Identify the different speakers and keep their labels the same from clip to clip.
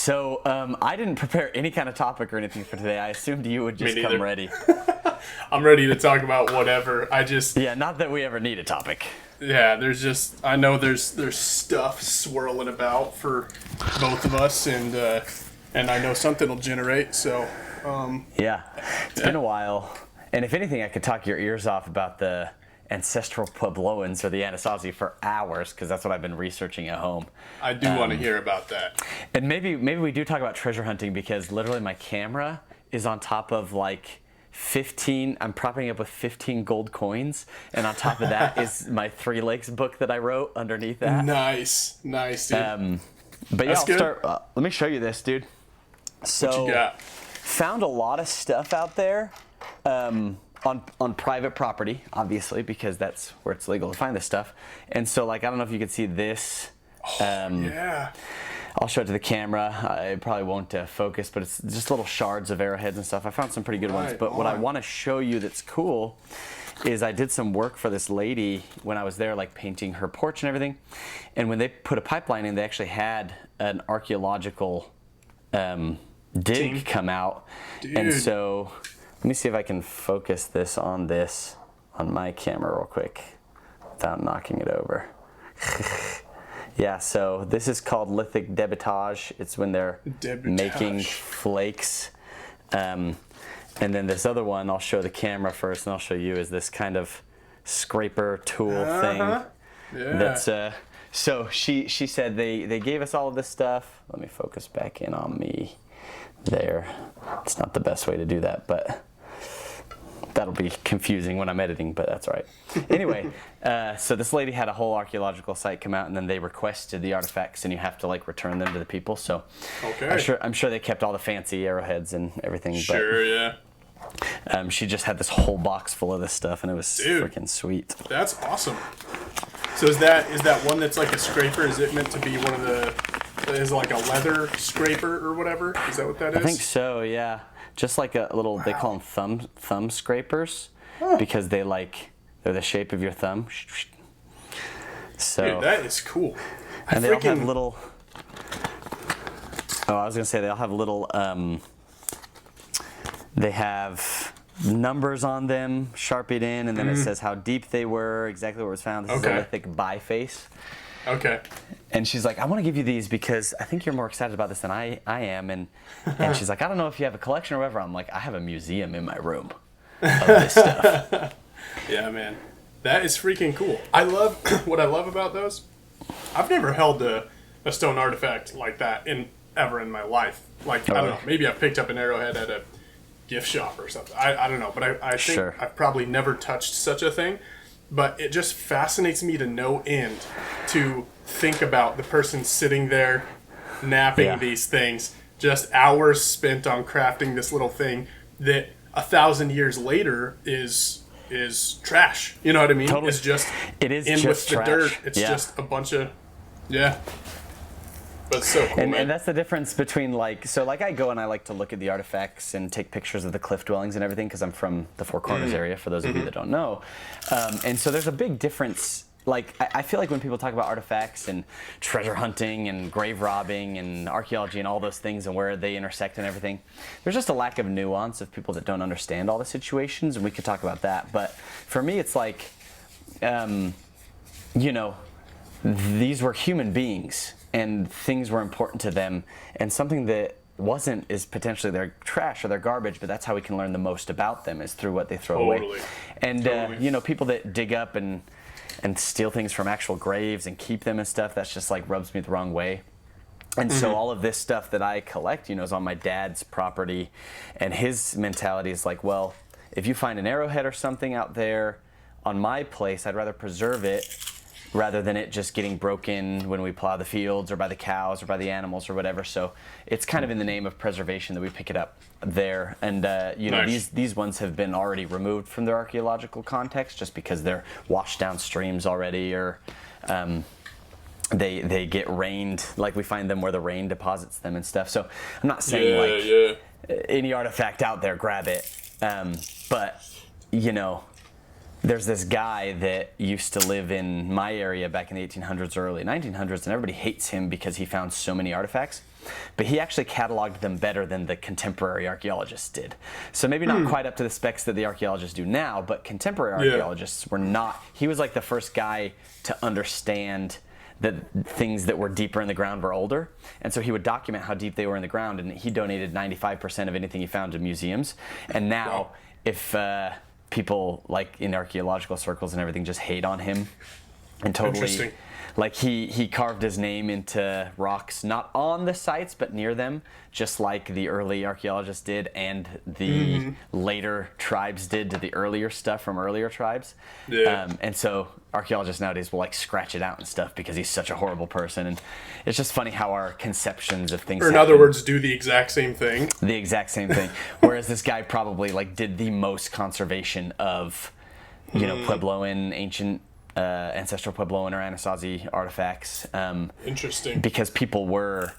Speaker 1: I didn't prepare any kind of topic or anything for today. I assumed you would just come ready.
Speaker 2: I'm ready to talk about whatever.
Speaker 1: Yeah, not that we ever need a topic.
Speaker 2: Yeah, I know there's stuff swirling about for both of us, and I know something will generate. So.
Speaker 1: Yeah, it's been a while, and if anything, I could talk your ears off about the Ancestral Puebloans or the Anasazi for hours, because that's what I've been researching at home.
Speaker 2: I do want to hear about that.
Speaker 1: And maybe we do talk about treasure hunting, because literally my camera is on top of like 15, I'm propping up with 15 gold coins, and on top of that is my 3 Lakes book that I wrote underneath that.
Speaker 2: Nice, dude.
Speaker 1: But yeah, I'll start. Let me show you this, dude. So,
Speaker 2: what you got?
Speaker 1: Found a lot of stuff out there. On private property, obviously, because that's where it's legal to find this stuff. And so, like, I don't know if you can see this.
Speaker 2: Yeah.
Speaker 1: I'll show it to the camera. It probably won't focus, but it's just little shards of arrowheads and stuff. I found some pretty good ones. But what I want to show you that's cool is I did some work for this lady when I was there, like painting her porch and everything. And when they put a pipeline in, they actually had an archaeological dig come out.
Speaker 2: Dude.
Speaker 1: And so... let me see if I can focus this on my camera real quick without knocking it over. Yeah, so this is called lithic debitage. It's when they're making flakes. And then this other one, I'll show the camera first and I'll show you, is this kind of scraper tool thing.
Speaker 2: Yeah.
Speaker 1: That's so she said they gave us all of this stuff. Let me focus back in on me there. It's not the best way to do that, but that'll be confusing when I'm editing, but that's all right. Anyway, so this lady had a whole archaeological site come out, and then they requested the artifacts, and you have to like return them to the people. So I'm sure they kept all the fancy arrowheads and everything.
Speaker 2: Sure, yeah.
Speaker 1: She just had this whole box full of this stuff, and it was freaking sweet.
Speaker 2: That's awesome. So is that one that's like a scraper? Is it meant to be one of the? Is it like a leather scraper or whatever? Is that what that is?
Speaker 1: I think so, yeah. Just like a little, they call them thumb scrapers, because they're the shape of your thumb. So,
Speaker 2: dude, that is cool.
Speaker 1: And they all have little, I was going to say they all have little, they have numbers on them, sharpied in, and then it says how deep they were, exactly where it was found. This is a lithic biface.
Speaker 2: Okay.
Speaker 1: And she's like, I want to give you these because I think you're more excited about this than I am. And she's like, I don't know if you have a collection or whatever. I'm like, I have a museum in my room of this stuff.
Speaker 2: Yeah, man. That is freaking cool. What I love about those, I've never held a stone artifact like that ever in my life. Like, I don't know, maybe I've picked up an arrowhead at a gift shop or something. I don't know, but I think I've probably never touched such a thing. But it just fascinates me to no end to think about the person sitting there napping these things, just hours spent on crafting this little thing that 1,000 years later is trash. You know what I mean?
Speaker 1: Totally.
Speaker 2: It is in with the dirt. It's just a bunch of But it's so cool, man.
Speaker 1: And that's the difference between I go and I like to look at the artifacts and take pictures of the cliff dwellings and everything, because I'm from the Four Corners area, for those of you that don't know. And so there's a big difference. Like, I feel like when people talk about artifacts and treasure hunting and grave robbing and archaeology and all those things and where they intersect and everything, there's just a lack of nuance of people that don't understand all the situations, and we could talk about that. But for me, it's like, these were human beings, and things were important to them, and something that wasn't is potentially their trash or their garbage, but that's how we can learn the most about them, is through what they throw away. And people that dig up and steal things from actual graves and keep them and stuff, that's just like rubs me the wrong way. And so all of this stuff that I collect, is on my dad's property, and his mentality is like, well, if you find an arrowhead or something out there on my place, I'd rather preserve it rather than it just getting broken when we plow the fields or by the cows or by the animals or whatever. So it's kind of in the name of preservation that we pick it up there. And, these ones have been already removed from their archaeological context just because they're washed down streams already, or they get rained, like we find them where the rain deposits them and stuff. So I'm not saying any artifact out there, grab it. But, there's this guy that used to live in my area back in the 1800s or early 1900s, and everybody hates him because he found so many artifacts. But he actually cataloged them better than the contemporary archaeologists did. So maybe not quite up to the specs that the archaeologists do now, but contemporary archaeologists were not. He was like the first guy to understand that things that were deeper in the ground were older. And so he would document how deep they were in the ground, and he donated 95% of anything he found to museums. And now, if people like in archaeological circles and everything just hate on him and totally, like he carved his name into rocks, not on the sites, but near them, just like the early archaeologists did and the later tribes did to the earlier stuff from earlier tribes. And so archaeologists nowadays will like scratch it out and stuff because he's such a horrible person. And it's just funny how our conceptions of things,
Speaker 2: or in other words, do the exact same thing.
Speaker 1: The exact same thing. Whereas this guy probably like did the most conservation of, you know, Puebloan, ancient Ancestral Puebloan or Anasazi artifacts.
Speaker 2: Interesting.
Speaker 1: Because people were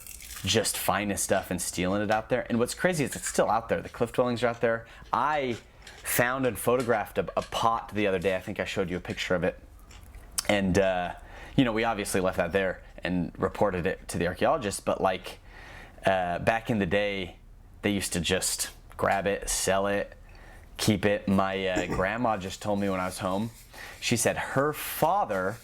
Speaker 1: just finding stuff and stealing it out there. And what's crazy is it's still out there. The cliff dwellings are out there. I found and photographed a pot the other day. I think I showed you a picture of it. And, you know, we obviously left that there and reported it to the archaeologists. But, like, back in the day, they used to just grab it, sell it, keep it. My grandma just told me when I was home, she said her father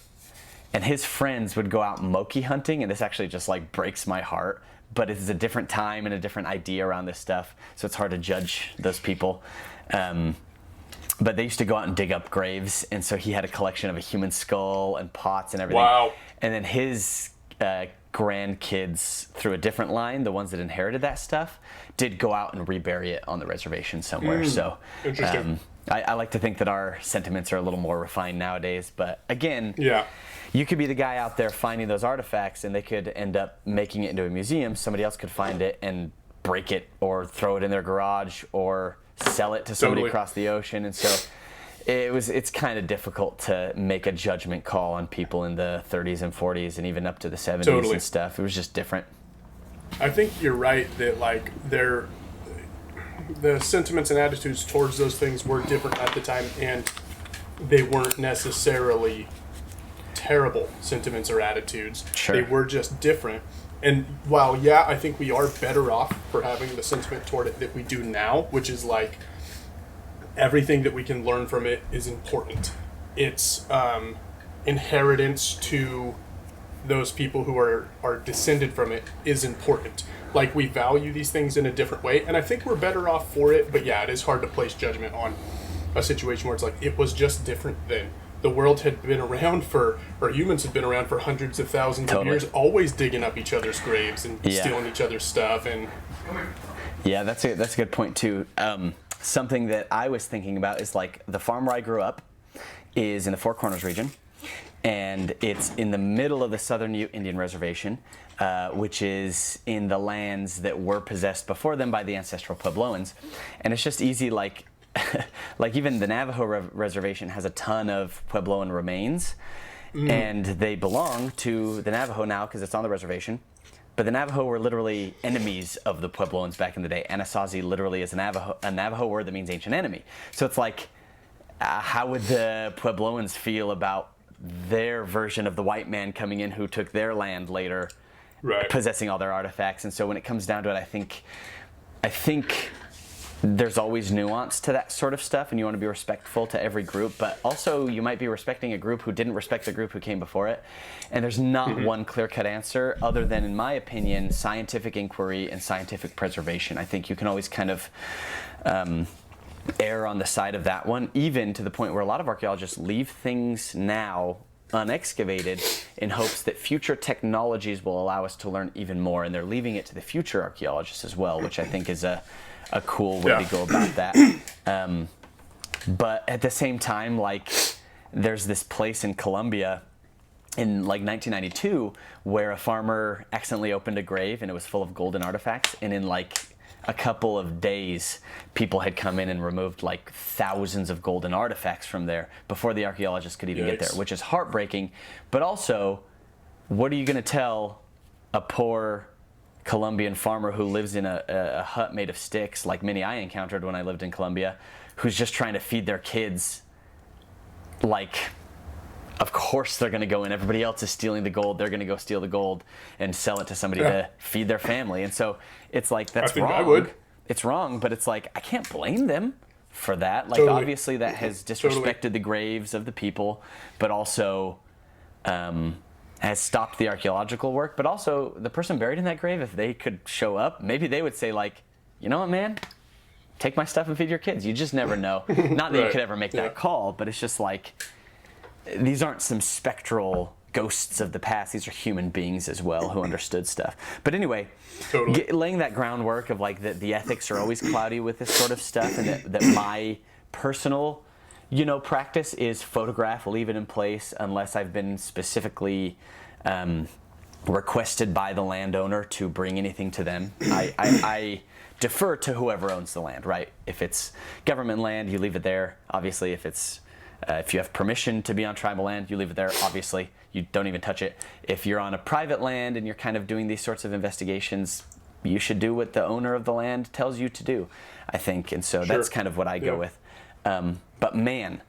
Speaker 1: and his friends would go out monkey hunting, and this actually just like breaks my heart, but it's a different time and a different idea around this stuff, so it's hard to judge those people. But they used to go out and dig up graves, and so he had a collection of a human skull and pots and everything.
Speaker 2: Wow.
Speaker 1: And then his grandkids, through a different line, the ones that inherited that stuff, did go out and rebury it on the reservation somewhere. So
Speaker 2: interesting.
Speaker 1: I like to think that our sentiments are a little more refined nowadays, but again,
Speaker 2: Yeah.
Speaker 1: you could be the guy out there finding those artifacts and they could end up making it into a museum. Somebody else could find it and break it or throw it in their garage or sell it to somebody across the ocean. And so it's kind of difficult to make a judgment call on people in the 30s and 40s and even up to the 70s and stuff. It was just different.
Speaker 2: I think you're right that like the sentiments and attitudes towards those things were different at the time, and they weren't necessarily terrible sentiments or attitudes.
Speaker 1: Sure.
Speaker 2: They were just different. And while, yeah, I think we are better off for having the sentiment toward it that we do now, which is like everything that we can learn from it is important. It's inheritance to those people who are descended from it is important. Like, we value these things in a different way, and I think we're better off for it. But yeah, it is hard to place judgment on a situation where it's like it was just different then. The world had been around or humans had been around for hundreds of thousands of years, always digging up each other's graves and stealing each other's stuff. And
Speaker 1: yeah, that's a good point too. Something that I was thinking about is like the farm where I grew up is in the Four Corners region, and it's in the middle of the Southern Ute Indian Reservation, which is in the lands that were possessed before them by the Ancestral Puebloans. And it's just easy, like like even the Navajo reservation has a ton of Puebloan remains, and they belong to the Navajo now because it's on the reservation. But the Navajo were literally enemies of the Puebloans back in the day. Anasazi literally is a Navajo word that means ancient enemy. So it's like, how would the Puebloans feel about their version of the white man coming in who took their land later, possessing all their artifacts? And so when it comes down to it, I think there's always nuance to that sort of stuff, and you want to be respectful to every group, but also you might be respecting a group who didn't respect the group who came before it. And there's not one clear-cut answer other than, in my opinion, scientific inquiry and scientific preservation. I think you can always kind of err on the side of that one, even to the point where a lot of archaeologists leave things now unexcavated in hopes that future technologies will allow us to learn even more, and they're leaving it to the future archaeologists as well, which I think is a cool way to go about that. But at the same time, like, there's this place in Colombia in like 1992 where a farmer accidentally opened a grave and it was full of golden artifacts, and in like a couple of days people had come in and removed like thousands of golden artifacts from there before the archaeologists could even get there, which is heartbreaking. But also, what are you going to tell a poor Colombian farmer who lives in a hut made of sticks, like many I encountered when I lived in Colombia, who's just trying to feed their kids like, of course they're going to go in. Everybody else is stealing the gold. They're going to go steal the gold and sell it to somebody to feed their family. And so it's like, that's wrong.
Speaker 2: I would.
Speaker 1: It's wrong, but it's like, I can't blame them for that. Like,
Speaker 2: Totally.
Speaker 1: obviously that has disrespected the graves of the people, but also has stopped the archaeological work. But also the person buried in that grave, if they could show up, maybe they would say, like, you know what, man? Take my stuff and feed your kids. You just never know. Not that you could ever make that call, but it's just like, these aren't some spectral ghosts of the past. These are human beings as well who understood stuff. But anyway, laying that groundwork of like the ethics are always cloudy with this sort of stuff, and that my personal, practice is photograph, leave it in place unless I've been specifically requested by the landowner to bring anything to them. I defer to whoever owns the land, right? If it's government land, you leave it there. Obviously, if you have permission to be on tribal land, you leave it there. Obviously, you don't even touch it. If you're on a private land and you're kind of doing these sorts of investigations, you should do what the owner of the land tells you to do, I think. And so that's kind of what I go with. But man,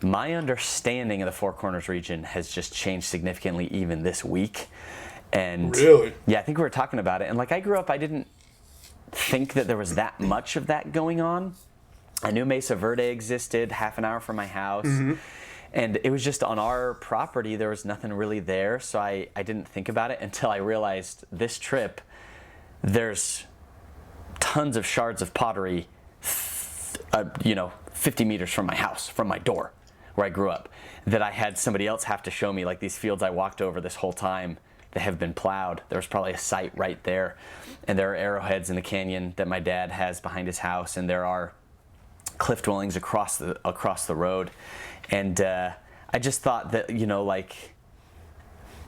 Speaker 1: my understanding of the Four Corners region has just changed significantly even this week. And
Speaker 2: really?
Speaker 1: Yeah, I think we were talking about it. And like, I grew up, I didn't think that there was that much of that going on. I knew Mesa Verde existed half an hour from my house. And it was just on our property, there was nothing really there. So I didn't think about it until I realized this trip, there's tons of shards of pottery, 50 meters from my house, from my door, where I grew up, that I had somebody else have to show me, like these fields I walked over this whole time that have been plowed. There's probably a site right there. And there are arrowheads in the canyon that my dad has behind his house. And there are cliff dwellings across the road. And I just thought that, like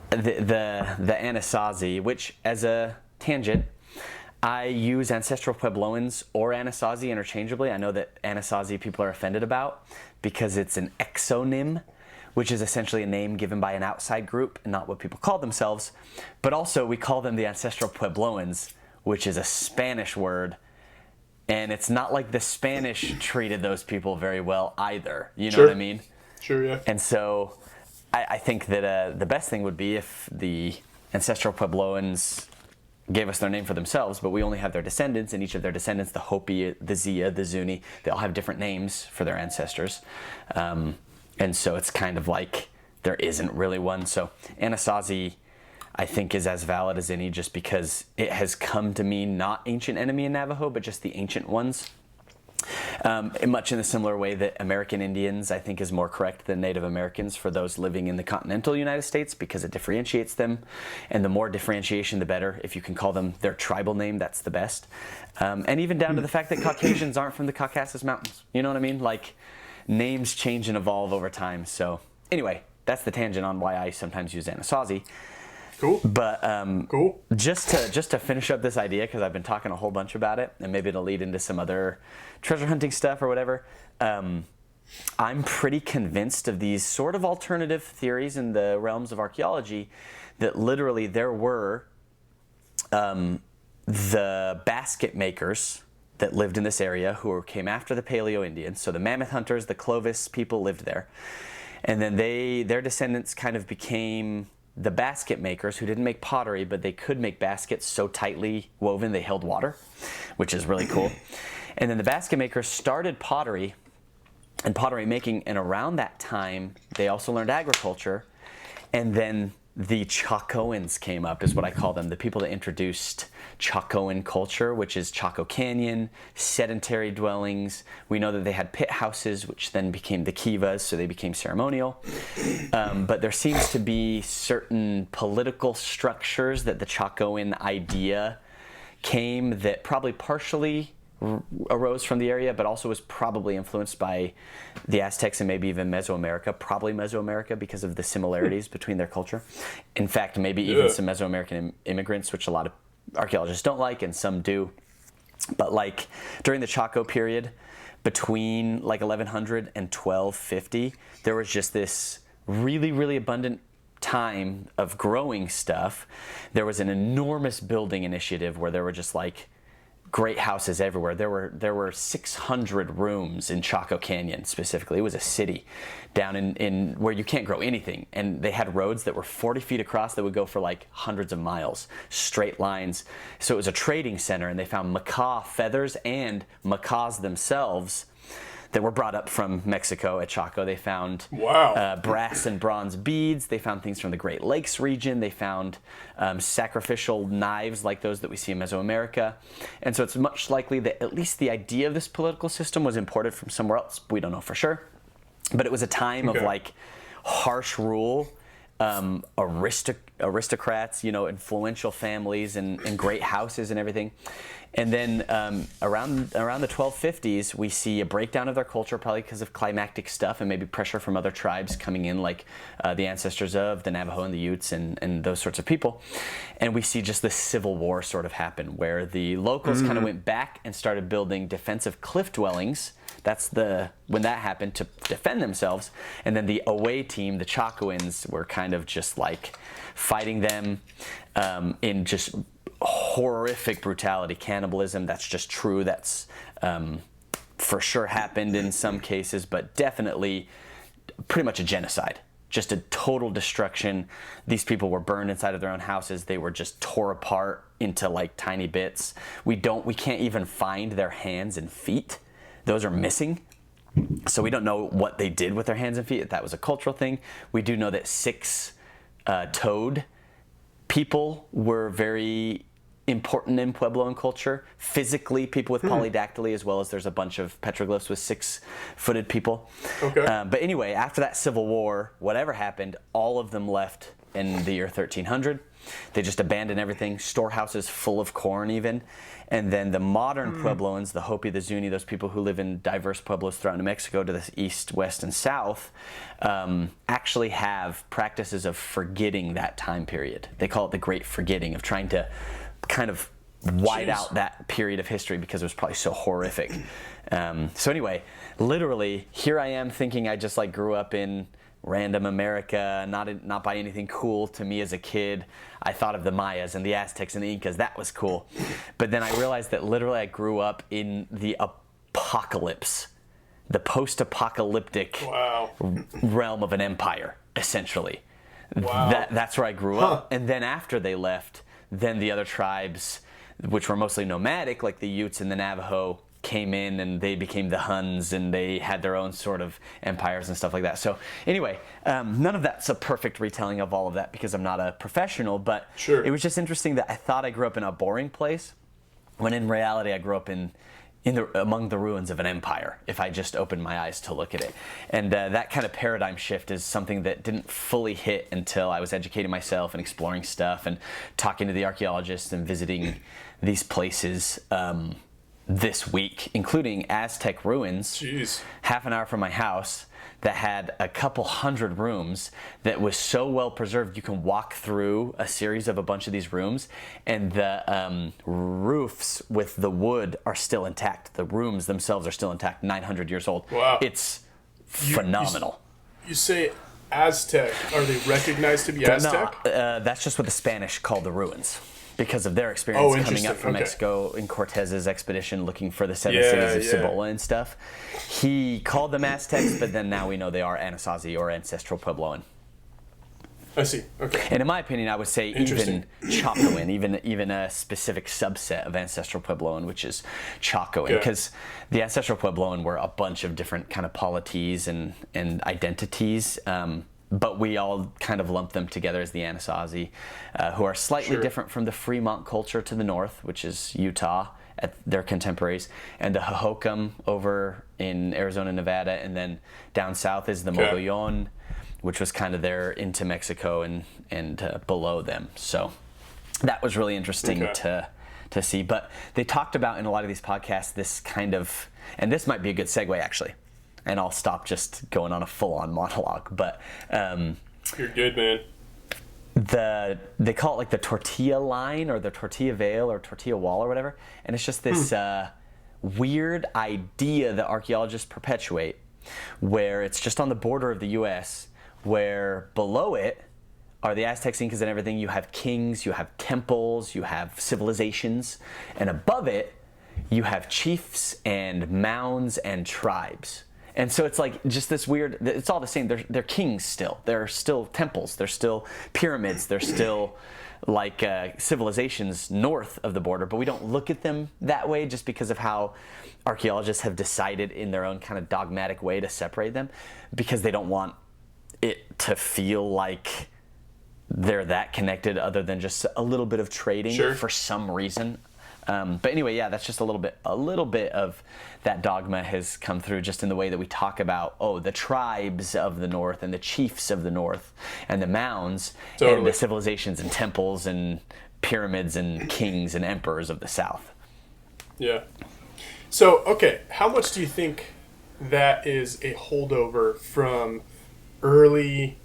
Speaker 1: the Anasazi, which, as a tangent, I use Ancestral Puebloans or Anasazi interchangeably. I know that Anasazi people are offended about because it's an exonym, which is essentially a name given by an outside group and not what people call themselves. But also we call them the Ancestral Puebloans, which is a Spanish word. And it's not like the Spanish treated those people very well either. You know what I mean?
Speaker 2: Sure, yeah.
Speaker 1: And so I think that the best thing would be if the Ancestral Puebloans gave us their name for themselves, but we only have their descendants, and each of their descendants, the Hopi, the Zia, the Zuni, they all have different names for their ancestors. And so it's kind of like there isn't really one. So Anasazi, I think, is as valid as any, just because it has come to mean not ancient enemy in Navajo, but just the ancient ones. Much in a similar way that American Indians, I think, is more correct than Native Americans for those living in the continental United States, because it differentiates them. And the more differentiation, the better. If you can call them their tribal name, that's the best. And even down to the fact that Caucasians aren't from the Caucasus Mountains. You know what I mean? Like, names change and evolve over time. So anyway, that's the tangent on why I sometimes use Anasazi.
Speaker 2: Cool.
Speaker 1: But
Speaker 2: cool.
Speaker 1: Just to finish up this idea, because I've been talking a whole bunch about it, and maybe it'll lead into some other treasure hunting stuff or whatever. I'm pretty convinced of these sort of alternative theories in the realms of archaeology that literally there were the basket makers that lived in this area who came after the Paleo Indians. So the Mammoth hunters, the Clovis people lived there. And then their descendants kind of became the basket makers, who didn't make pottery, but they could make baskets so tightly woven they held water, which is really cool. And then the basket makers started pottery and pottery making, and around that time, they also learned agriculture. And then the Chacoans came up, is what I call them, the people that introduced Chacoan culture, which is Chaco Canyon, sedentary dwellings. We know that they had pit houses, which then became the kivas, so they became ceremonial. But there seems to be certain political structures that the Chacoan idea came that probably partially arose from the area, but also was probably influenced by the Aztecs and maybe even Mesoamerica, probably Mesoamerica, because of the similarities between their culture. In fact, maybe even some Mesoamerican immigrants, which a lot of archaeologists don't like, and some do. But like during the Chaco period, between like 1100 and 1250, there was just this really, really abundant time of growing stuff. There was an enormous building initiative where there were just like great houses everywhere. There were 600 rooms in Chaco Canyon specifically. It was a city down in where you can't grow anything, and they had roads that were 40 feet across that would go for like hundreds of miles, straight lines. So it was a trading center, and they found macaw feathers and macaws themselves that were brought up from Mexico at Chaco. They found brass and bronze beads. They found things from the Great Lakes region. They found sacrificial knives like those that we see in Mesoamerica. And so it's much likely that at least the idea of this political system was imported from somewhere else. We don't know for sure. But it was a time of like harsh rule, aristocrats, influential families and great houses and everything. And then around the 1250s, we see a breakdown of their culture, probably because of climactic stuff and maybe pressure from other tribes coming in, like the ancestors of the Navajo and the Utes and those sorts of people. And we see just this civil war sort of happen, where the locals kind of went back and started building defensive cliff dwellings. That's when that happened, to defend themselves. And then the away team, the Chacoans, were kind of just like fighting them in just horrific brutality, cannibalism. That's just true. That's for sure happened in some cases, but definitely pretty much a genocide. Just a total destruction. These people were burned inside of their own houses. They were just tore apart into like tiny bits. We can't even find their hands and feet. Those are missing. So we don't know what they did with their hands and feet, if that was a cultural thing. We do know that six-toed people were very important in Puebloan culture. Physically, people with polydactyly, as well as there's a bunch of petroglyphs with six-footed people.
Speaker 2: Okay.
Speaker 1: But anyway, after that civil war, whatever happened, all of them left in the year 1300. They just abandoned everything, storehouses full of corn even. And then the modern Puebloans, the Hopi, the Zuni, those people who live in diverse pueblos throughout New Mexico to the east, west, and south, actually have practices of forgetting that time period. They call it the Great Forgetting, of trying to kind of white out that period of history because it was probably so horrific. So anyway, literally, here I am thinking I just like grew up in random America, not by anything cool to me as a kid. I thought of the Mayas and the Aztecs and the Incas. That was cool. But then I realized that literally I grew up in the apocalypse, the post-apocalyptic realm of an empire, essentially. That's where I grew up. And then after they left, then the other tribes, which were mostly nomadic, like the Utes and the Navajo, came in and they became the Huns and they had their own sort of empires and stuff like that. So anyway, none of that's a perfect retelling of all of that because I'm not a professional, but it was just interesting that I thought I grew up in a boring place when in reality I grew up among the ruins of an empire, if I just opened my eyes to look at it. And that kind of paradigm shift is something that didn't fully hit until I was educating myself and exploring stuff and talking to the archaeologists and visiting these places this week, including Aztec ruins, half an hour from my house, that had a couple hundred rooms that was so well preserved you can walk through a series of a bunch of these rooms and the roofs with the wood are still intact. The rooms themselves are still intact, 900 years old. Wow. It's phenomenal.
Speaker 2: You say Aztec. Are they recognized to be Aztec?
Speaker 1: No, that's just what the Spanish called the ruins, because of their experience coming up from Mexico in Cortez's expedition looking for the seven cities of Cibola and stuff. He called them Aztecs, but then now we know they are Anasazi or Ancestral Puebloan.
Speaker 2: I see. Okay.
Speaker 1: And in my opinion, I would say even Chacoan, even a specific subset of Ancestral Puebloan, which is Chacoan, because the Ancestral Puebloan were a bunch of different kind of polities and identities. But we all kind of lump them together as the Anasazi, who are slightly different from the Fremont culture to the north, which is Utah, at their contemporaries, and the Hohokam over in Arizona, Nevada, and then down south is the Mogollon, which was kind of there into Mexico and below them. So that was really interesting to see. But they talked about in a lot of these podcasts this kind of, and this might be a good segue actually, and I'll stop just going on a full-on monologue, but
Speaker 2: you're good, man.
Speaker 1: They call it like the tortilla line or the tortilla veil or tortilla wall or whatever, and it's just this weird idea that archaeologists perpetuate, where it's just on the border of the U.S., where below it are the Aztecs, Incas, and everything. You have kings, you have temples, you have civilizations, and above it you have chiefs and mounds and tribes. And so it's like just this weird, it's all the same. They're kings still. They're still temples. They're still pyramids. They're still like civilizations north of the border, but we don't look at them that way just because of how archaeologists have decided in their own kind of dogmatic way to separate them, because they don't want it to feel like they're that connected other than just a little bit of trading for some reason. But anyway, yeah, that's just a little bit of that dogma has come through just in the way that we talk about, the tribes of the North and the chiefs of the North and the mounds and the civilizations and temples and pyramids and kings and emperors of the South.
Speaker 2: Yeah. So, okay, how much do you think that is a holdover from early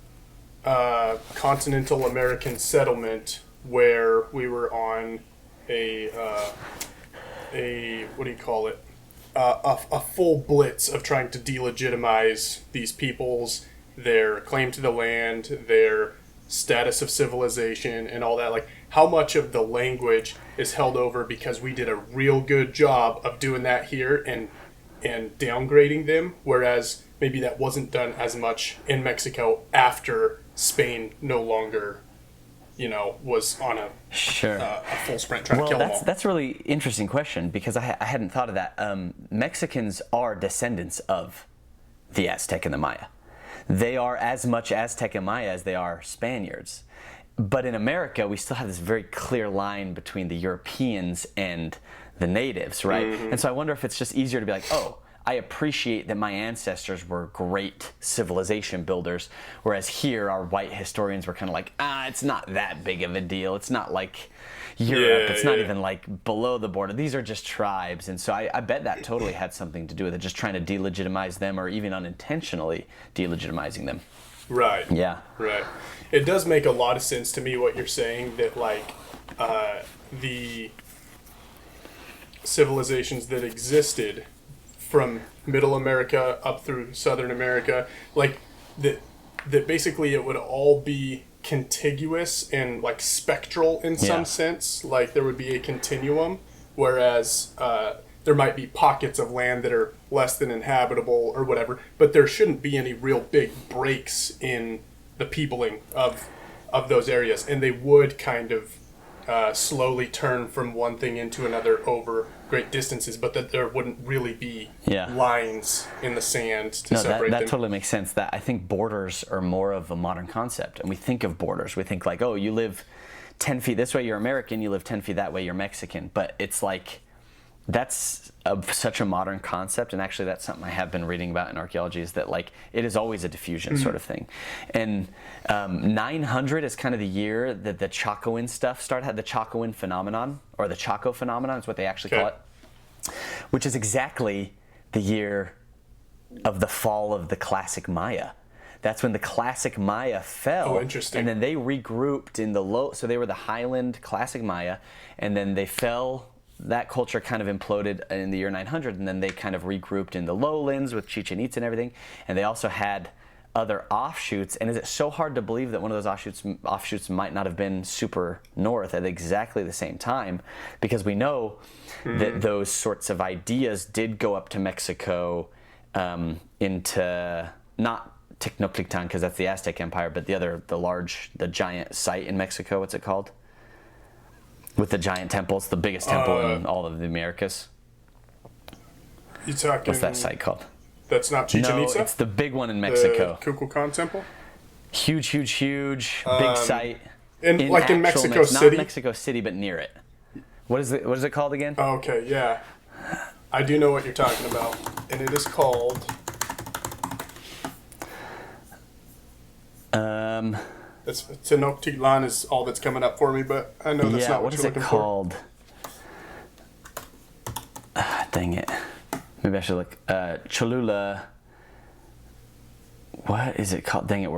Speaker 2: continental American settlement where we were on a what do you call it? A full blitz of trying to delegitimize these peoples, their claim to the land, their status of civilization, and all that. Like, how much of the language is held over because we did a real good job of doing that here and downgrading them, whereas maybe that wasn't done as much in Mexico after Spain no longer, was on a full sprint trying to kill them all.
Speaker 1: That's a really interesting question, because I hadn't thought of that. Mexicans are descendants of the Aztec and the Maya. They are as much Aztec and Maya as they are Spaniards. But in America, we still have this very clear line between the Europeans and the natives, right? Mm-hmm. And so I wonder if it's just easier to be like, I appreciate that my ancestors were great civilization builders, whereas here our white historians were kind of like, it's not that big of a deal. It's not like Europe. It's not even like below the border. These are just tribes. And so I bet that totally had something to do with it, just trying to delegitimize them or even unintentionally delegitimizing them.
Speaker 2: Right.
Speaker 1: Yeah.
Speaker 2: Right. It does make a lot of sense to me what you're saying, that like the civilizations that existed from Middle America up through Southern America, like that basically it would all be contiguous and like spectral in some sense. Like there would be a continuum, whereas there might be pockets of land that are less than inhabitable or whatever, but there shouldn't be any real big breaks in the peopling of those areas, and they would kind of slowly turn from one thing into another over great distances, but that there wouldn't really be lines in the sand to separate them.
Speaker 1: That totally makes sense. That I think borders are more of a modern concept, and we think of borders. We think like, you live 10 feet this way, you're American. You live 10 feet that way, you're Mexican. But it's like that's such a modern concept, and actually that's something I have been reading about in archaeology, is that like it is always a diffusion sort of thing. And 900 is kind of the year that the Chacoan stuff started, the Chacoan phenomenon, or the Chaco phenomenon is what they actually call it, which is exactly the year of the fall of the classic Maya. That's when the classic Maya fell.
Speaker 2: Oh, interesting.
Speaker 1: And then they regrouped in the so they were the highland classic Maya, and then they fell. That culture kind of imploded in the year 900, and then they kind of regrouped in the lowlands with Chichen Itza and everything. And they also had other offshoots. And is it so hard to believe that one of those offshoots might not have been super north at exactly the same time? Because we know that those sorts of ideas did go up to Mexico, into not Tenochtitlan, because that's the Aztec Empire, but the giant site in Mexico. What's it called? With the giant temples, the biggest temple in all of the Americas.
Speaker 2: You talking?
Speaker 1: What's that site called?
Speaker 2: That's not Chichen Itza?
Speaker 1: No, it's the big one in Mexico.
Speaker 2: The Chacoan Temple?
Speaker 1: Huge, big site.
Speaker 2: In Mexico City?
Speaker 1: Not Mexico City, but near it. What is it called again?
Speaker 2: Okay, yeah. I do know what you're talking about. And it is called... Tenochtitlan is all that's coming up for me, but I know that's not what you're looking for.
Speaker 1: What is it called? Dang it. Maybe I should look. Cholula. What is it called? Dang it,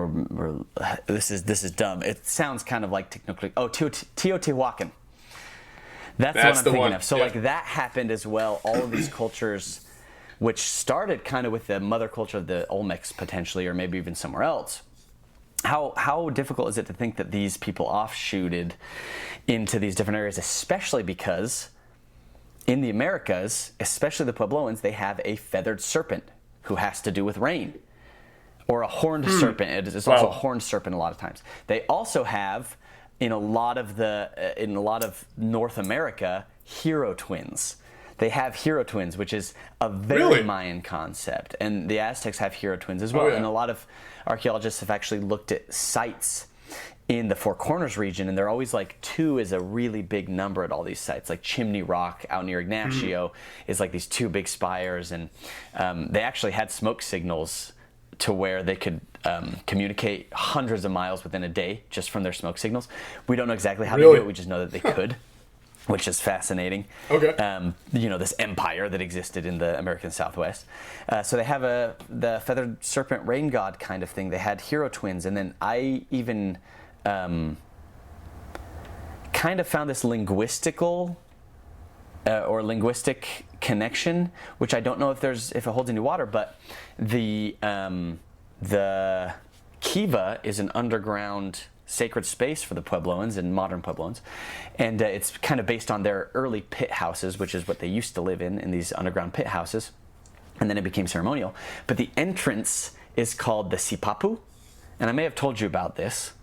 Speaker 1: this is dumb. It sounds kind of like Teotihuacan. That's what I'm thinking of. So like that happened as well. All of these cultures, which started kind of with the mother culture of the Olmecs potentially, or maybe even somewhere else. How difficult is it to think that these people offshooted into these different areas, especially because in the Americas, especially the Puebloans, they have a feathered serpent who has to do with rain. Or a horned serpent. It is also a horned serpent a lot of times. They also have, in a lot of North America, hero twins. They have hero twins, which is a very Mayan concept. And the Aztecs have hero twins as well. And a lot of archaeologists have actually looked at sites in the Four Corners region, and they're always like 2 is a really big number at all these sites. Like Chimney Rock out near Ignacio is like these 2 big spires, and they actually had smoke signals to where they could communicate hundreds of miles within a day just from their smoke signals. We don't know exactly how they do it, we just know that they could, which is fascinating.
Speaker 2: Okay.
Speaker 1: This empire that existed in the American Southwest. So they have the feathered serpent rain god kind of thing. They had hero twins, and then I even kind of found this linguistic connection, which I don't know if it holds any water, but the kiva is an underground sacred space for the Puebloans and modern Puebloans, and it's kind of based on their early pit houses, which is what they used to live in these underground pit houses, and then it became ceremonial. But the entrance is called the sipapu, and I may have told you about this,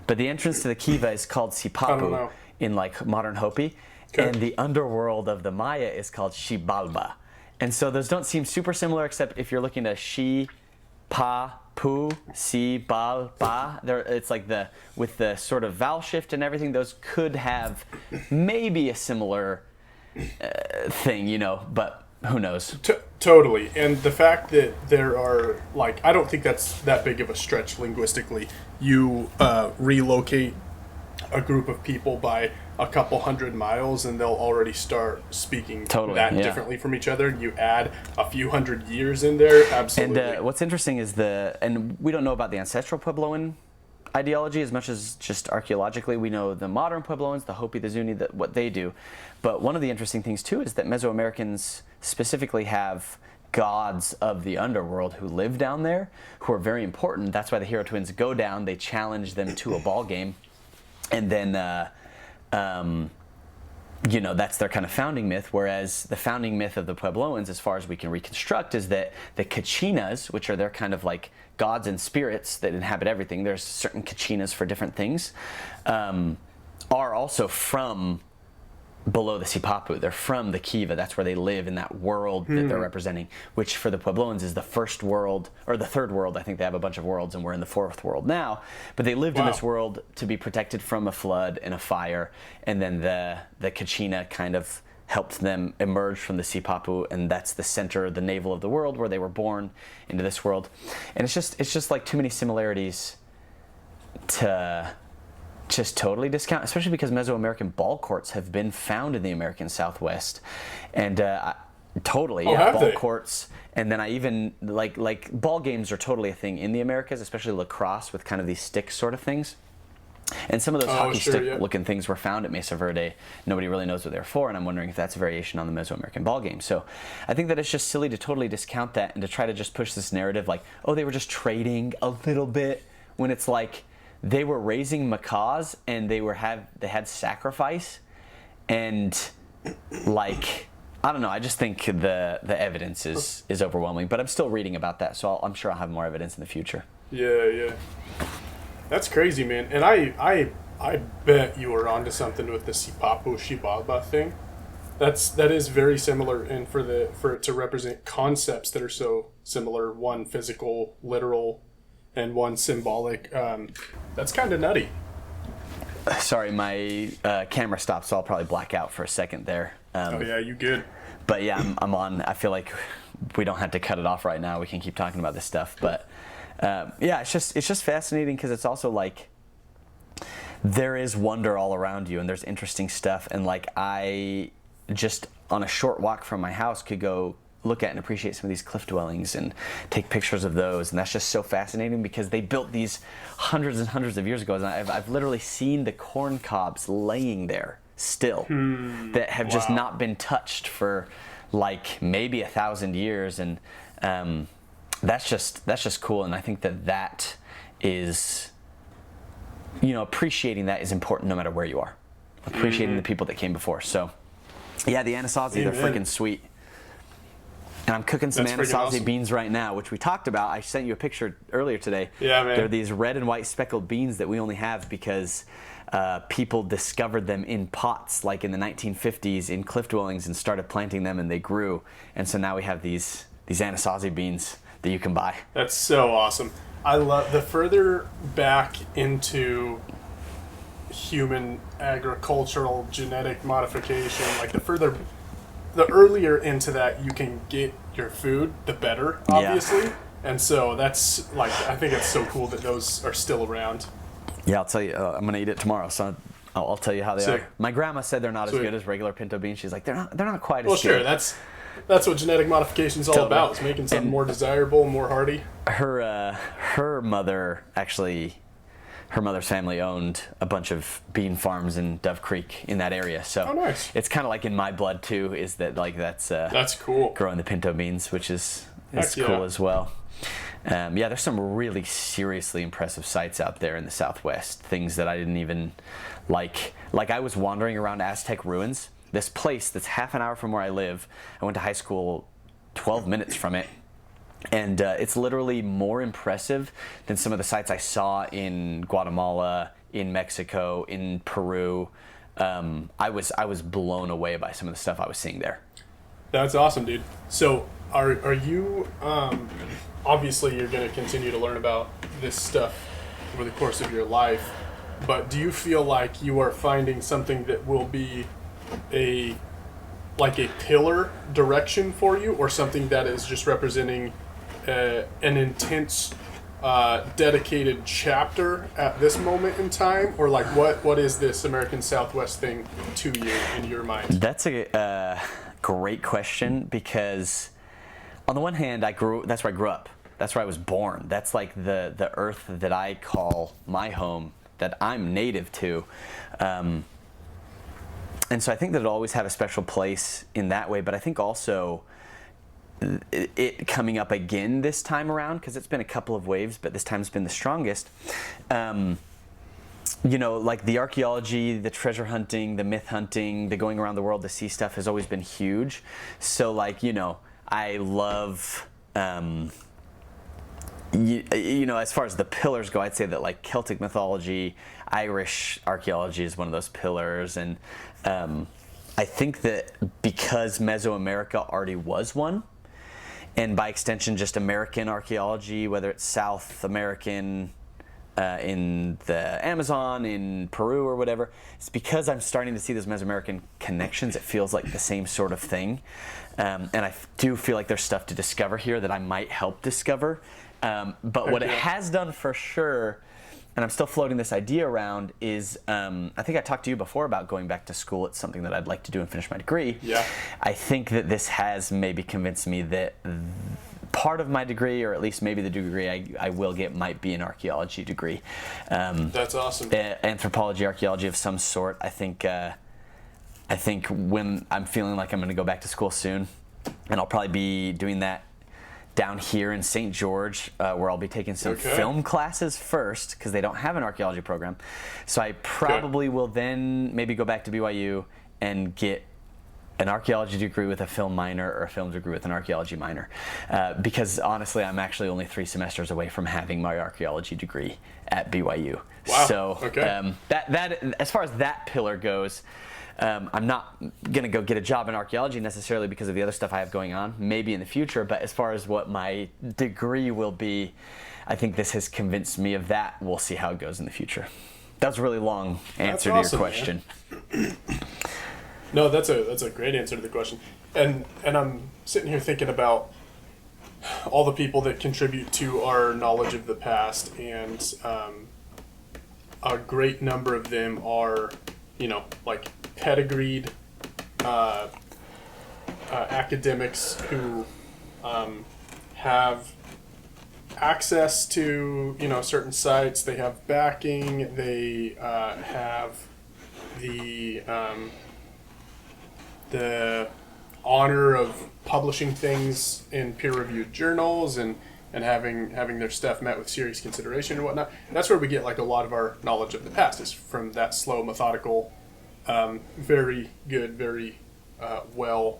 Speaker 1: but the entrance to the kiva is called sipapu in like modern Hopi. Okay. And the underworld of the Maya is called Xibalba. And so those don't seem super similar, except if you're looking at Xi, Pa, Pu, Si, Bal, Ba. It's like with the sort of vowel shift and everything, those could have maybe a similar thing, but who knows?
Speaker 2: Totally. And the fact that there are, I don't think that's that big of a stretch linguistically. You relocate a group of people by a couple hundred miles and they'll already start speaking differently from each other. You add a few hundred years in there, absolutely.
Speaker 1: And what's interesting is and we don't know about the ancestral Puebloan ideology as much as just archaeologically. We know the modern Puebloans, the Hopi, the Zuni, what they do. But one of the interesting things too is that Mesoamericans specifically have gods of the underworld who live down there, who are very important. That's why the hero twins go down, they challenge them to a ball game. And then, that's their kind of founding myth, whereas the founding myth of the Puebloans, as far as we can reconstruct, is that the Kachinas, which are their kind of like gods and spirits that inhabit everything, there's certain Kachinas for different things, are also from below the Sipapu. They're from the Kiva. That's where they live in that world that they're representing, which for the Puebloans is the first world, or the third world. I think they have a bunch of worlds, and we're in the fourth world now. But they lived in this world to be protected from a flood and a fire, and then the Kachina kind of helped them emerge from the Sipapu, and that's the center, the navel of the world, where they were born into this world. And it's just like too many similarities to just totally discount, especially because Mesoamerican ball courts have been found in the American Southwest, and ball courts. And then I even like ball games are totally a thing in the Americas, especially lacrosse with kind of these stick sort of things. And some of those hockey stick looking things were found at Mesa Verde. Nobody really knows what they're for, and I'm wondering if that's a variation on the Mesoamerican ball game. So I think that it's just silly to totally discount that and to try to just push this narrative like, oh, they were just trading a little bit, when it's like they were raising macaws and they had sacrifice, and like I don't know. I just think the evidence is overwhelming. But I'm still reading about that, so I'm sure I'll have more evidence in the future.
Speaker 2: Yeah. That's crazy, man. And I bet you were onto something with the Sipapu Xibalba thing. That is very similar, and for it to represent concepts that are so similar, one physical, literal, and one symbolic. That's kind of nutty.
Speaker 1: Sorry, my camera stopped, so I'll probably black out for a second there.
Speaker 2: You good?
Speaker 1: But yeah, I'm on. I feel like we don't have to cut it off right now. We can keep talking about this stuff. But it's just fascinating because it's also like there is wonder all around you, and there's interesting stuff. And like I just on a short walk from my house could go look at and appreciate some of these cliff dwellings and take pictures of those, and that's just so fascinating because they built these hundreds and hundreds of years ago, and I've literally seen the corn cobs laying there still that have just not been touched for like maybe 1,000 years, and that's just cool. And I think that is, appreciating that is important no matter where you are, appreciating the people that came before. So Yeah, the Anasazi, they're freaking sweet. And I'm cooking some
Speaker 2: That's freaking
Speaker 1: Anasazi
Speaker 2: awesome.
Speaker 1: beans right now, which we talked about. I sent you a picture earlier today.
Speaker 2: Yeah, man.
Speaker 1: They're these red and white speckled beans that we only have because people discovered them in pots, like in the 1950s, in cliff dwellings, and started planting them, and they grew. And so now we have these Anasazi beans that you can buy.
Speaker 2: That's so awesome. I love the further back into human agricultural genetic modification, like the earlier into that you can get your food, the better, obviously. Yeah. And so that's like, I think it's so cool that those are still around.
Speaker 1: Yeah, I'll tell you, I'm going to eat it tomorrow, so I'll tell you how they are. My grandma said they're not as good as regular pinto beans. She's like, they're not quite as good.
Speaker 2: Well, sure, that's what genetic modification is all about, is making something more desirable, more hardy.
Speaker 1: Her mother's family owned a bunch of bean farms in Dove Creek in that area. So
Speaker 2: nice.
Speaker 1: It's kind of like in my blood too, is that like that's
Speaker 2: cool.
Speaker 1: Growing the pinto beans, which is cool as well. There's some really seriously impressive sites out there in the Southwest, things that I didn't even like. Like I was wandering around Aztec ruins, this place that's half an hour from where I live. I went to high school 12 minutes from it. And it's literally more impressive than some of the sites I saw in Guatemala, in Mexico, in Peru. I was blown away by some of the stuff I was seeing there.
Speaker 2: That's awesome, dude. So are you, obviously you're going to continue to learn about this stuff over the course of your life, but do you feel like you are finding something that will be a pillar direction for you, or something that is just representing an intense, dedicated chapter at this moment in time, or like what is this American Southwest thing to you in your mind?
Speaker 1: That's a great question, because on the one hand, that's where I grew up. That's where I was born. That's like the earth that I call my home, that I'm native to. And so I think that it'll always have a special place in that way, but I think also it coming up again this time around, because it's been a couple of waves, but this time's been the strongest. Like the archaeology, the treasure hunting, the myth hunting, the going around the world to see stuff has always been huge. So like, I love, as far as the pillars go, I'd say that like Celtic mythology, Irish archaeology is one of those pillars. And I think that because Mesoamerica already was one, and by extension just American archaeology, whether it's South American, in the Amazon, in Peru or whatever, it's because I'm starting to see those Mesoamerican connections. It feels like the same sort of thing. And I do feel like there's stuff to discover here that I might help discover. But what it has done for sure, and I'm still floating this idea around, is I think I talked to you before about going back to school. It's something that I'd like to do and finish my degree.
Speaker 2: Yeah.
Speaker 1: I think that this has maybe convinced me that part of my degree, or at least maybe the degree I will get, might be an archaeology degree.
Speaker 2: That's awesome.
Speaker 1: Anthropology, archaeology of some sort. I think when I'm feeling like I'm going to go back to school soon, and I'll probably be doing that down here in St. George, where I'll be taking some film classes first, because they don't have an archaeology program. So I probably will then maybe go back to BYU and get an archaeology degree with a film minor, or a film degree with an archaeology minor. Because honestly, I'm actually only 3 semesters away from having my archaeology degree at BYU.
Speaker 2: Wow.
Speaker 1: So that as far as that pillar goes, I'm not going to go get a job in archaeology necessarily because of the other stuff I have going on, maybe in the future, but as far as what my degree will be, I think this has convinced me of that. We'll see how it goes in the future. That was a really long answer to your question.
Speaker 2: No, that's a great answer to the question. And I'm sitting here thinking about all the people that contribute to our knowledge of the past, and a great number of them are, like pedigreed academics who have access to certain sites. They have backing. They have the honor of publishing things in peer-reviewed journals and having their stuff met with serious consideration and whatnot. And that's where we get like a lot of our knowledge of the past, is from that slow, methodical, very good, very well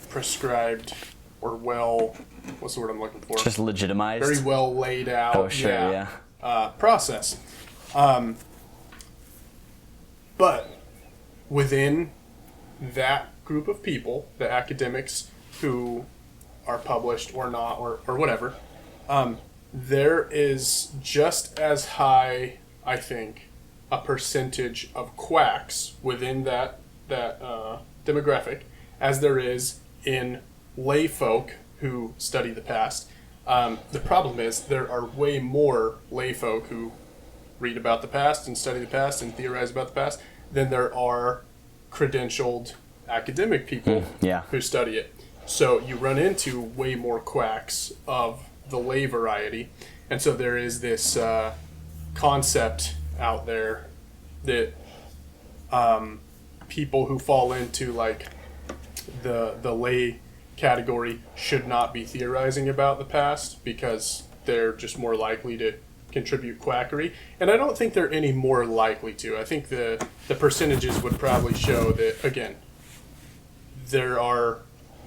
Speaker 2: prescribed or well, what's the word I'm looking for?
Speaker 1: Just legitimized.
Speaker 2: Very well laid out.
Speaker 1: Oh, sure, yeah.
Speaker 2: Process. But within that group of people, the academics who are published or not, or whatever, there is just as high, I think, a percentage of quacks within that demographic as there is in lay folk who study the past. The problem is there are way more lay folk who read about the past and study the past and theorize about the past than there are credentialed academic people who study it. So you run into way more quacks of the lay variety. And so there is this concept out there that people who fall into like the lay category should not be theorizing about the past because they're just more likely to contribute quackery. And I don't think they're any more likely to. I think the percentages would probably show that, again, there are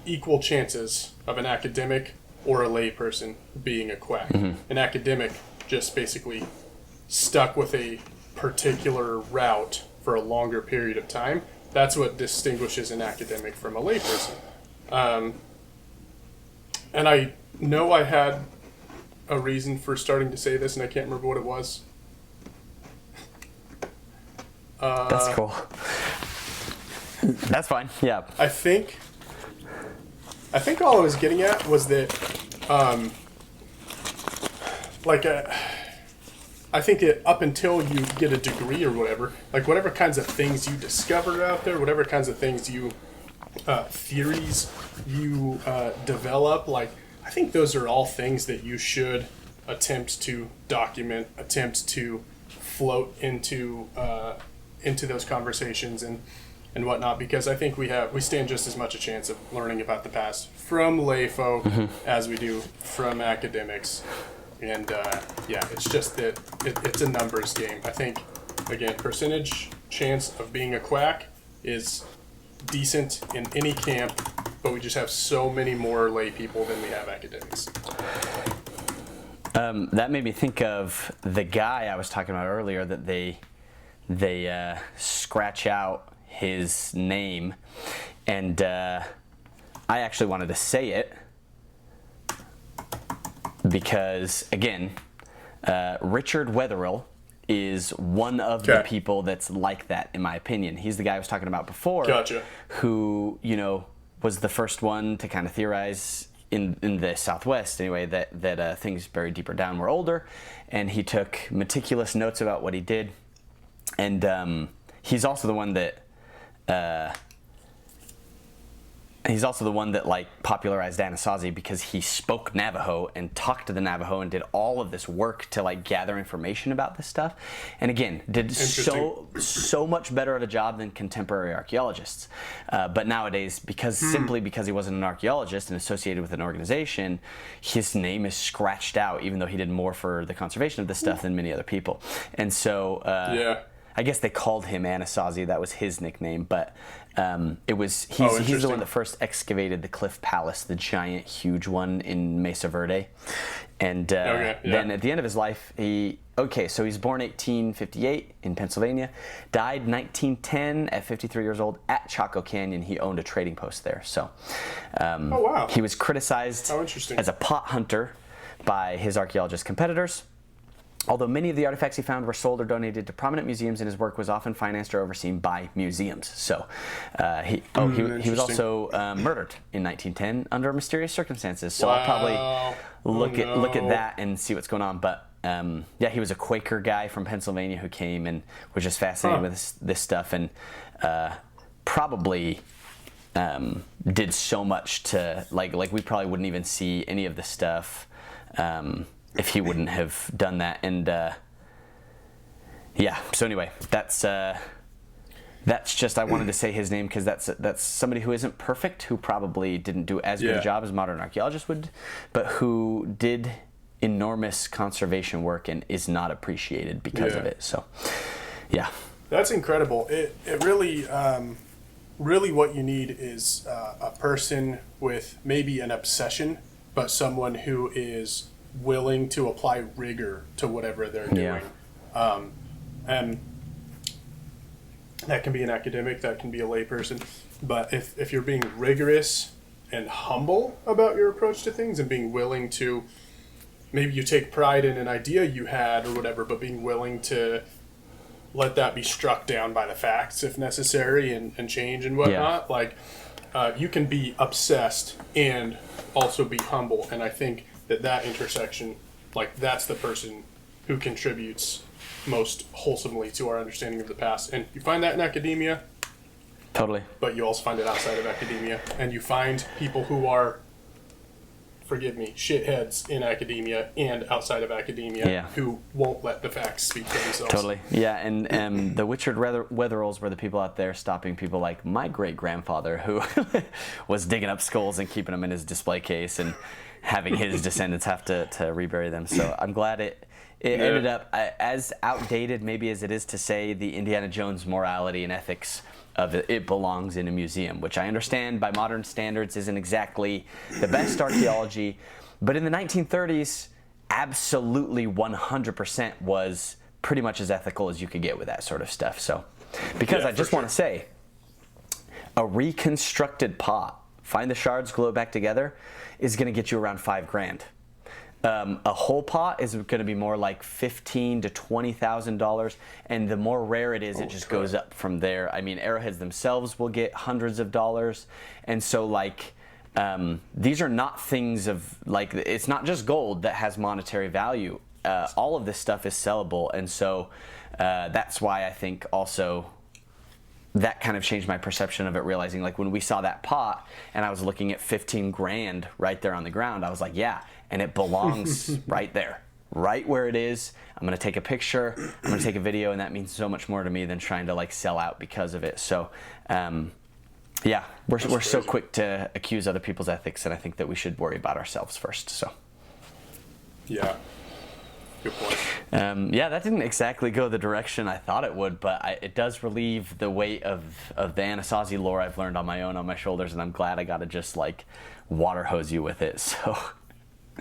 Speaker 2: equal chances of an academic or a lay person being a quack. Mm-hmm. An academic just basically stuck with a particular route for a longer period of time. That's what distinguishes an academic from a lay person. And I know I had a reason for starting to say this, and I can't remember what it was.
Speaker 1: That's cool. That's fine. Yeah.
Speaker 2: I think all I was getting at was that, I think that up until you get a degree or whatever, like whatever kinds of things you discover out there, whatever kinds of things you, theories you develop, like I think those are all things that you should attempt to document, attempt to float into those conversations and whatnot, because I think we stand just as much a chance of learning about the past from lay folk as we do from academics. And it's just that it's a numbers game. I think, again, percentage chance of being a quack is decent in any camp, but we just have so many more lay people than we have academics.
Speaker 1: That made me think of the guy I was talking about earlier that they scratch out his name, and I actually wanted to say it because, again, Richard Wetherill is one of the people that's like that, in my opinion. He's the guy I was talking about before, who, was the first one to kind of theorize in the Southwest, anyway, that things buried deeper down were older, and he took meticulous notes about what he did, and he's also the one that like popularized Anasazi because he spoke Navajo and talked to the Navajo and did all of this work to like gather information about this stuff. And again, did so much better of a job than contemporary archaeologists. But nowadays, simply because he wasn't an archaeologist and associated with an organization, his name is scratched out, even though he did more for the conservation of this stuff than many other people. And so I guess they called him Anasazi. That was his nickname, but he's the one that first excavated the Cliff Palace, the giant, huge one in Mesa Verde. And then at the end of his life, so he's born 1858 in Pennsylvania, died 1910 at 53 years old at Chaco Canyon. He owned a trading post there. So he was criticized as a pot hunter by his archaeologist competitors. Although many of the artifacts he found were sold or donated to prominent museums, and his work was often financed or overseen by museums. So he was also murdered in 1910 under mysterious circumstances. So I'll probably look at that and see what's going on. But he was a Quaker guy from Pennsylvania who came and was just fascinated with this stuff, and probably did so much to like we probably wouldn't even see any of this stuff if he wouldn't have done that. And so anyway, that's just, I wanted to say his name because that's somebody who isn't perfect, who probably didn't do as good a job as modern archaeologists would, but who did enormous conservation work and is not appreciated because of it. So that's
Speaker 2: incredible. It really really what you need is a person with maybe an obsession, but someone who is willing to apply rigor to whatever they're doing. And that can be an academic, that can be a layperson. But if you're being rigorous and humble about your approach to things and being willing to, maybe you take pride in an idea you had or whatever, but being willing to let that be struck down by the facts if necessary and change and whatnot. You can be obsessed and also be humble. And I think that intersection, that's the person who contributes most wholesomely to our understanding of the past. And you find that in academia.
Speaker 1: Totally.
Speaker 2: But you also find it outside of academia. And you find people who are, forgive me, shitheads in academia and outside of academia who won't let the facts speak for themselves.
Speaker 1: Totally. Yeah, and the Richard Wetherells were the people out there stopping people like my great-grandfather who was digging up skulls and keeping them in his display case and having his descendants have to rebury them. So I'm glad it ended up as outdated maybe as it is to say the Indiana Jones morality and ethics of it belongs in a museum, which I understand by modern standards isn't exactly the best archaeology, but in the 1930s, absolutely 100% was pretty much as ethical as you could get with that sort of stuff. So, because I just want to say, a reconstructed pot, find the shards, glue it back together, is going to get you around $5,000. A whole pot is going to be more like $15,000 to $20,000, and the more rare it is, it just goes up from there. I mean, arrowheads themselves will get hundreds of dollars, and so these are not things of it's not just gold that has monetary value. All of this stuff is sellable, and so that's why I think also that kind of changed my perception of it, realizing when we saw that pot and I was looking at $15,000 right there on the ground, I was like, yeah, and it belongs right there, right where it is. I'm going to take a picture, I'm going to take a video, and that means so much more to me than trying to sell out because of it. So we're so quick to accuse other people's ethics, and I think that we should worry about ourselves first. So
Speaker 2: yeah. Good point.
Speaker 1: That didn't exactly go the direction I thought it would, but it does relieve the weight of the Anasazi lore I've learned on my own on my shoulders, and I'm glad I got to just water hose you with it. So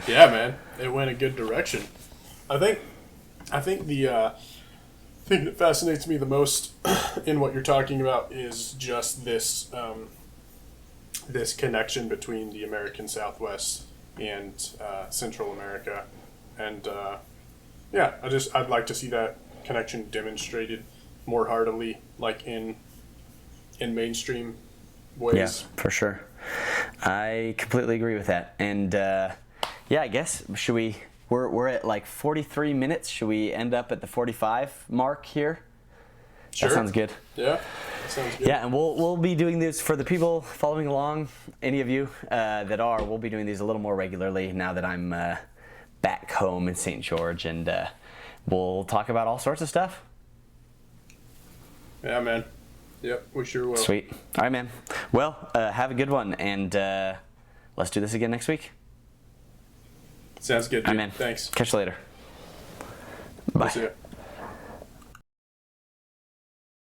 Speaker 2: yeah, man, it went a good direction. I think the thing that fascinates me the most in what you're talking about is just this this connection between the American Southwest and Central America, and I'd like to see that connection demonstrated more heartily, in mainstream ways.
Speaker 1: Yeah, for sure. I completely agree with that. And I guess we're at 43 minutes. Should we end up at the 45 mark here?
Speaker 2: Sure.
Speaker 1: That sounds good.
Speaker 2: Yeah, that sounds good.
Speaker 1: Yeah, and we'll be doing this for the people following along. Any of you we'll be doing these a little more regularly now that I'm back home in St. George, and we'll talk about all sorts of stuff.
Speaker 2: Yeah, man. Yep, we sure will.
Speaker 1: Sweet. All right, man. Well, have a good one, and let's do this again next week.
Speaker 2: Sounds good, dude.
Speaker 1: All right, man.
Speaker 2: Thanks.
Speaker 1: Catch you later. Bye.
Speaker 2: See ya.